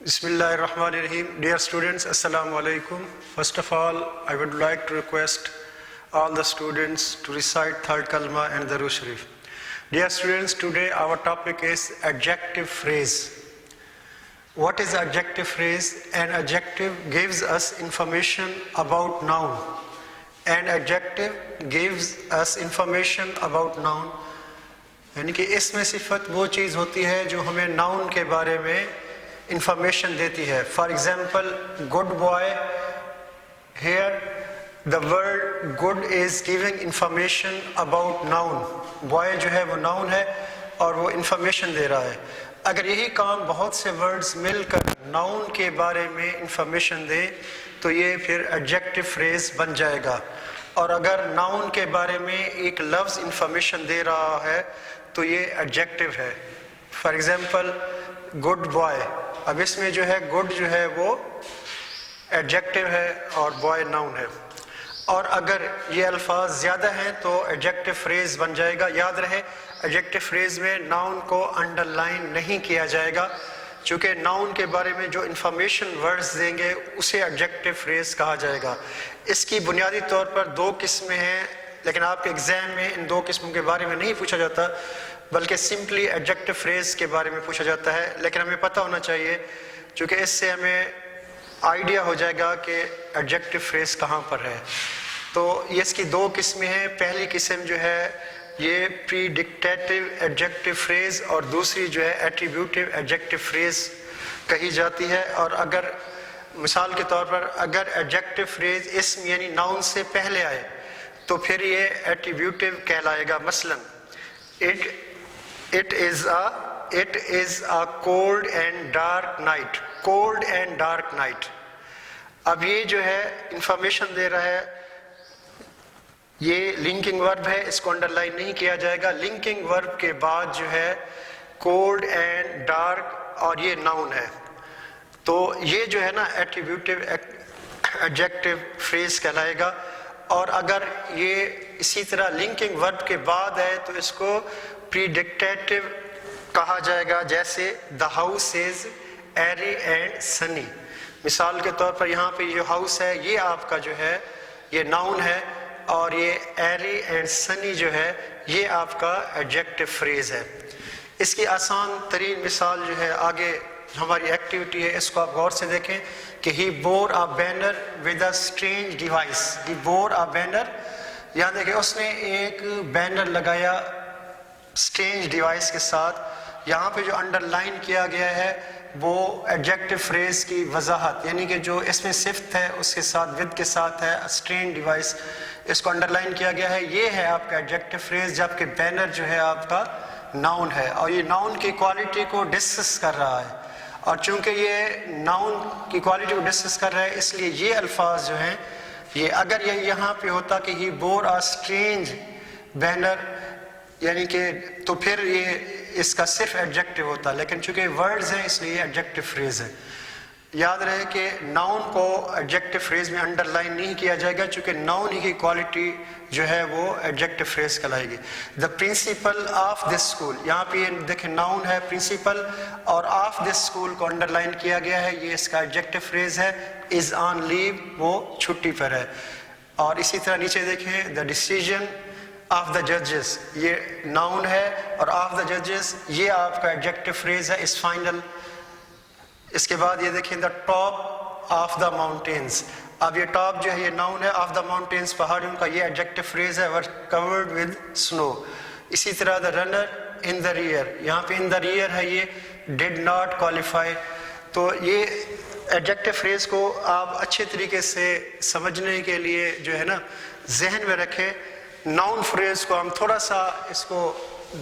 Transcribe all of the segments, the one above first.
Bismillah ar-Rahman ar-Rahim. Dear students, Assalamu alaikum. First of all, I would like to request all the students to recite third kalma and Darud Sharif. Dear students, today our topic is adjective phrase. What is adjective phrase? An adjective gives us information about noun. An adjective gives us information about noun. यानी कि इसमें सिफत वो चीज़ होती है जो हमें noun के बारे में इंफॉर्मेशन देती है. For example, good boy, here the word good is giving information about noun. Boy जो है वो नाउन है और वो इंफॉर्मेशन दे रहा है. अगर यही काम बहुत से वर्ड्स मिलकर नाउन के बारे में इंफॉर्मेशन दें तो ये फिर एडजेक्टिव फ्रेज बन जाएगा. और अगर नाउन के बारे में एक लफ्ज़ इंफॉर्मेशन दे रहा है तो ये एडजेक्टिव है. फॉर एग्जाम्पल, गुड बॉय, अब इसमें जो है गुड जो है वो एडजेक्टिव है और बॉय नाउन है. और अगर ये अल्फाज ज़्यादा हैं तो एडजेक्टिव फ्रेज बन जाएगा. याद रहे, एडजेक्टिव फ्रेज में नाउन को अंडरलाइन नहीं किया जाएगा, चूँकि नाउन के बारे में जो इंफॉर्मेशन वर्ड्स देंगे उसे एडजेक्टिव फ्रेज कहा जाएगा. इसकी बुनियादी तौर पर दो किस्में हैं, लेकिन आपके एग्ज़ाम में इन दो किस्मों के बारे में नहीं पूछा जाता, बल्कि सिंपली एडजेक्टिव फ्रेज के बारे में पूछा जाता है. लेकिन हमें पता होना चाहिए, क्योंकि इससे हमें आइडिया हो जाएगा कि एडजेक्टिव फ्रेज कहाँ पर है. तो ये इसकी दो किस्में हैं. पहली किस्म जो है ये प्रीडिक्टेटिव एडजेक्टिव फ्रेज और दूसरी जो है एट्रीब्यूटिव एडजेक्टिव फ्रेज कही जाती है. और अगर मिसाल के तौर पर अगर एडजेक्टिव फ्रेज इसम यानी नाउन से पहले आए तो फिर ये एट्रीब्यूटिव कहलाएगा. मसलन, It is a cold and dark night. Cold and dark night. अब ये जो है इंफॉर्मेशन दे रहा है, ये लिंकिंग वर्ब है, इसको अंडरलाइन नहीं किया जाएगा. लिंकिंग वर्ब के बाद जो है कोल्ड एंड डार्क और ये नाउन है, तो ये जो है ना एट्रीब्यूटिव एडजेक्टिव फ्रेज कहलाएगा. और अगर ये इसी तरह लिंकिंग वर्ब के बाद है तो इसको प्रीडिक्टेटिव कहा जाएगा. जैसे the house is airy and sunny. मिसाल के तौर पर यहाँ पे जो हाउस है ये आपका जो है ये नाउन है और ये एरी एंड सनी जो है ये आपका एडजेक्टिव फ्रेज है. इसकी आसान तरीन मिसाल जो है आगे हमारी एक्टिविटी है, इसको आप गौर से देखें कि he bore a banner with a strange device. He bore a banner, यहाँ देखिए उसने एक बैनर लगाया स्ट्रेंज डिवाइस के साथ. यहाँ पे जो अंडरलाइन किया गया है वो एडजेक्टिव फ्रेज की वजाहत, यानी कि जो इसमें सिफ्त है उसके साथ विद के साथ है स्ट्रेंज डिवाइस, इसको अंडरलाइन किया गया है. ये है आपका एडजेक्टिव फ्रेज, जबकि बैनर जो है आपका नाउन है और ये नाउन की क्वालिटी को डिस्कस कर रहा है. और चूंकि ये नाउन की क्वालिटी को डिस्कस कर रहा है इसलिए ये अल्फाज जो हैं ये, अगर ये यहाँ पे होता कि he bore a strange banner यानी कि, तो फिर ये इसका सिर्फ एडजेक्टिव होता, लेकिन चूंकि वर्ड्स हैं इसलिए ये एडजेक्टिव फ्रेज है. याद रहे कि नाउन को एडजेक्टिव फ्रेज में अंडरलाइन नहीं किया जाएगा, चूंकि नाउन ही की क्वालिटी जो है वो एडजेक्टिव फ्रेज कहलाएगी. The principal of this school, यहाँ पे ये देखें नाउन है प्रिंसिपल और ऑफ दिस स्कूल को अंडरलाइन किया गया है, ये इसका एडजेक्टिव फ्रेज है. इज़ ऑन लीव, वो छुट्टी पर है. और इसी तरह नीचे देखें द डिसीजन ऑफ द जजेस, ये नाउन है और ऑफ द जजेस ये आपका एडजेक्टिव फ्रेज है, इस फाइनल. इसके बाद ये देखें the top of the mountains. अब ये टॉप जो है ये नाउन है, ऑफ द माउंटेन्स पहाड़ियों का ये एडजेक्टिव फ्रेज है, वर कवर्ड विद स्नो. इसी तरह the runner in the rear, यहाँ पे इन द रियर है, ये डिड नॉट क्वालिफाई. तो ये एडजेक्टिव फ्रेज को आप अच्छे तरीके से समझने के लिए जो है ना जहन में रखें. नाउन फ्रेज को हम थोड़ा सा इसको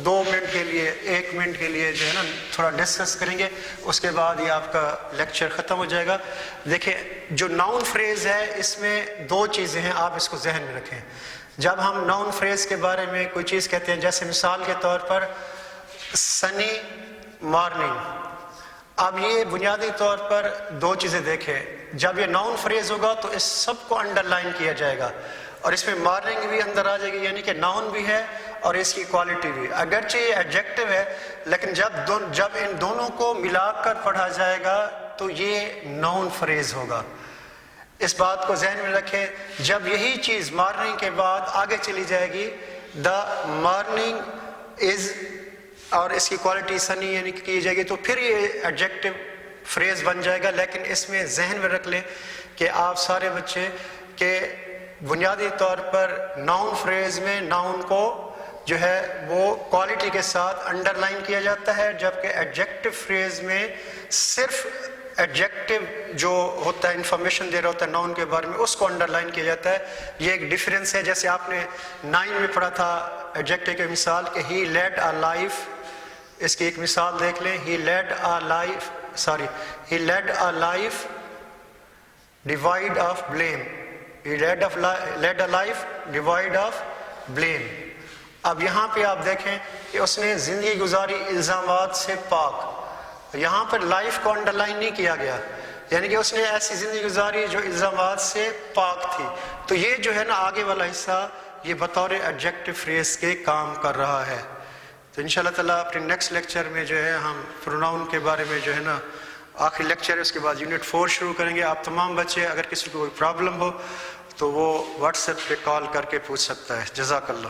2 मिनट के लिए 1 मिनट के लिए जो है ना थोड़ा डिस्कस करेंगे, उसके बाद ये आपका लेक्चर ख़त्म हो जाएगा. देखिए जो नाउन फ्रेज है इसमें 2 चीज़ें हैं, आप इसको जहन में रखें. जब हम नाउन फ्रेज के बारे में कोई चीज़ कहते हैं, जैसे मिसाल के तौर पर सनी मॉर्निंग, अब ये बुनियादी तौर पर 2 चीज़ें देखें. जब ये नाउन फ्रेज होगा तो इस सब को अंडरलाइन किया जाएगा और इसमें मॉर्निंग भी अंदर आ जाएगी, यानी कि नाउन भी है اور اس کی کوالٹی بھی. اگرچہ یہ ایڈجیکٹو ہے لیکن جب ان دونوں کو ملا کر پڑھا جائے گا تو یہ ناؤن فریز ہوگا. اس بات کو ذہن میں رکھیں. جب یہی چیز مارننگ کے بعد آگے چلی جائے گی دا مارننگ از اور اس کی کوالٹی سنی یعنی کی جائے گی تو پھر یہ ایڈجیکٹو فریز بن جائے گا. لیکن اس میں ذہن میں رکھ لیں کہ آپ سارے بچے کہ بنیادی طور پر ناؤن فریز میں ناؤن کو جو ہے وہ کوالٹی کے ساتھ انڈر لائن کیا جاتا ہے، جبکہ ایڈجیکٹو فریز میں صرف ایڈجیکٹو جو ہوتا ہے انفارمیشن دے رہا ہوتا ہے ناؤن کے بارے میں اس کو انڈر لائن کیا جاتا ہے. یہ ایک ڈیفرنس ہے. جیسے آپ نے 9 میں پڑھا تھا ایڈجیکٹو کی مثال کہ ہی لیڈ اے لائف، اس کی ایک مثال دیکھ لیں. He led a life devoid of blame. He led a life devoid of blame. اب یہاں پہ آپ دیکھیں کہ اس نے زندگی گزاری الزامات سے پاک. یہاں پر لائف کو انڈر لائن نہیں کیا گیا، یعنی کہ اس نے ایسی زندگی گزاری جو الزامات سے پاک تھی. تو یہ جو ہے نا آگے والا حصہ یہ بطور ایڈجیکٹو فریز کے کام کر رہا ہے. تو انشاءاللہ تعالیٰ اپنے نیکسٹ لیکچر میں جو ہے ہم پروناؤن کے بارے میں جو ہے نا آخری لیکچر ہے، اس کے بعد یونٹ 4 شروع کریں گے. آپ تمام بچے اگر کسی کو کوئی پرابلم ہو تو وہ واٹس ایپ پہ کال کر کے پوچھ سکتا ہے. جزاک اللہ.